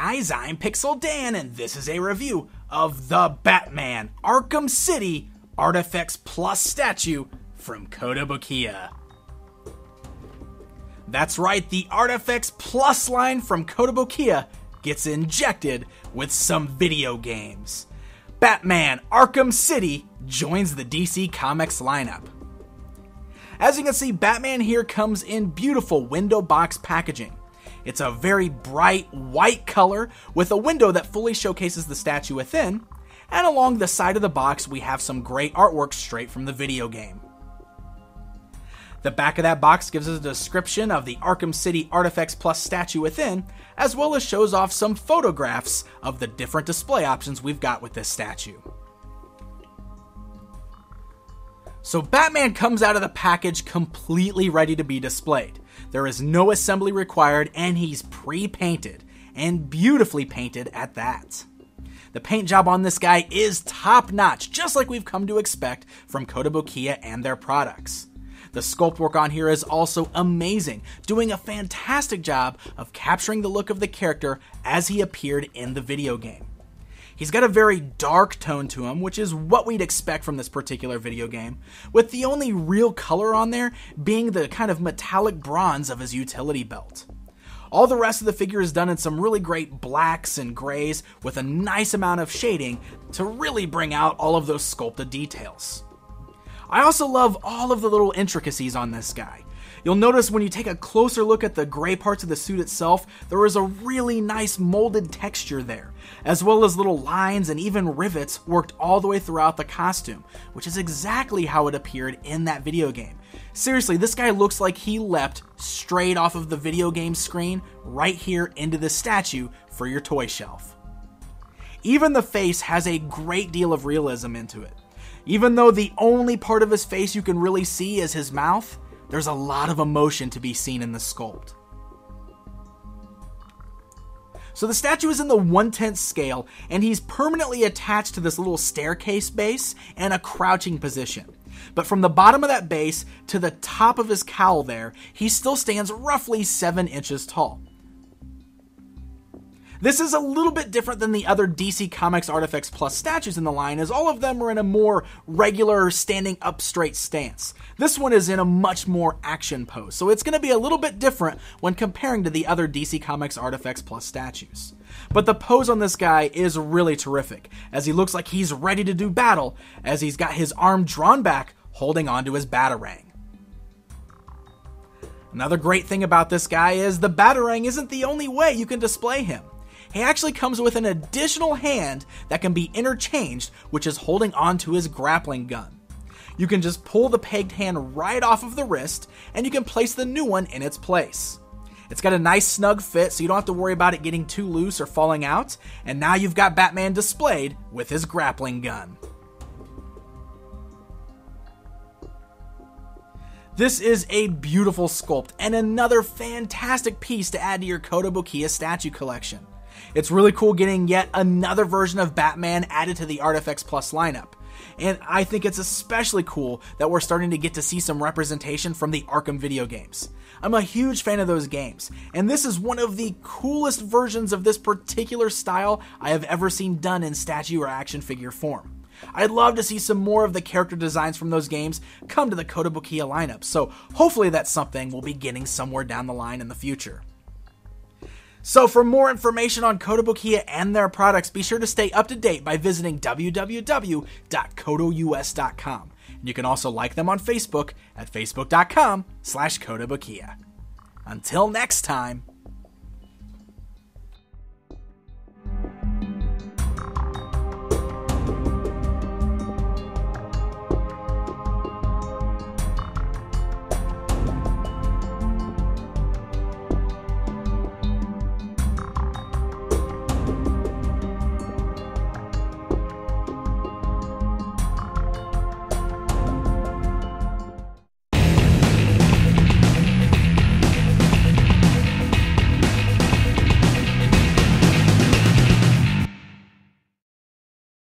guys, I'm Pixel Dan, and this is a review of the Batman Arkham City ArtFX Plus statue from Kotobukiya. That's right, the ArtFX Plus line from Kotobukiya gets injected with some video games. Batman Arkham City joins the DC Comics lineup. As you can see, Batman here comes in beautiful window box packaging. It's a very bright white color with a window that fully showcases the statue within, and along the side of the box we have some great artwork straight from the video game. The back of that box gives us a description of the Arkham City ArtFX Plus statue within, as well as shows off some photographs of the different display options we've got with this statue. So Batman comes out of the package completely ready to be displayed. There is no assembly required, and he's pre-painted, and beautifully painted at that. The paint job on this guy is top-notch, just like we've come to expect from Kotobukiya and their products. The sculpt work on here is also amazing, doing a fantastic job of capturing the look of the character as he appeared in the video game. He's got a very dark tone to him, which is what we'd expect from this particular video game, with the only real color on there being the kind of metallic bronze of his utility belt. All the rest of the figure is done in some really great blacks and grays with a nice amount of shading to really bring out all of those sculpted details. I also love all of the little intricacies on this guy. You'll notice when you take a closer look at the gray parts of the suit itself, there is a really nice molded texture there, as well as little lines and even rivets worked all the way throughout the costume, which is exactly how it appeared in that video game. Seriously, this guy looks like he leapt straight off of the video game screen right here into the statue for your toy shelf. Even the face has a great deal of realism into it. Even though the only part of his face you can really see is his mouth, there's a lot of emotion to be seen in the sculpt. So the statue is in the 1/10 scale, and he's permanently attached to this little staircase base and a crouching position. But from the bottom of that base to the top of his cowl there, he still stands roughly 7 inches tall. This is a little bit different than the other DC Comics ArtFX Plus statues in the line, as all of them are in a more regular standing up straight stance. This one is in a much more action pose, so it's going to be a little bit different when comparing to the other DC Comics ArtFX Plus statues. But the pose on this guy is really terrific, as he looks like he's ready to do battle, as he's got his arm drawn back, holding onto his Batarang. Another great thing about this guy is the Batarang isn't the only way you can display him. He actually comes with an additional hand that can be interchanged, which is holding onto his grappling gun. You can just pull the pegged hand right off of the wrist, and you can place the new one in its place. It's got a nice snug fit, so you don't have to worry about it getting too loose or falling out, and now you've got Batman displayed with his grappling gun. This is a beautiful sculpt, and another fantastic piece to add to your Kotobukiya statue collection. It's really cool getting yet another version of Batman added to the ArtFX Plus lineup. And I think it's especially cool that we're starting to get to see some representation from the Arkham video games. I'm a huge fan of those games, and this is one of the coolest versions of this particular style I have ever seen done in statue or action figure form. I'd love to see some more of the character designs from those games come to the Kotobukiya lineup, so hopefully that's something we'll be getting somewhere down the line in the future. So for more information on Kotobukiya and their products, be sure to stay up to date by visiting www.kotous.com. And you can also like them on Facebook at facebook.com/Kotobukiya. Until next time.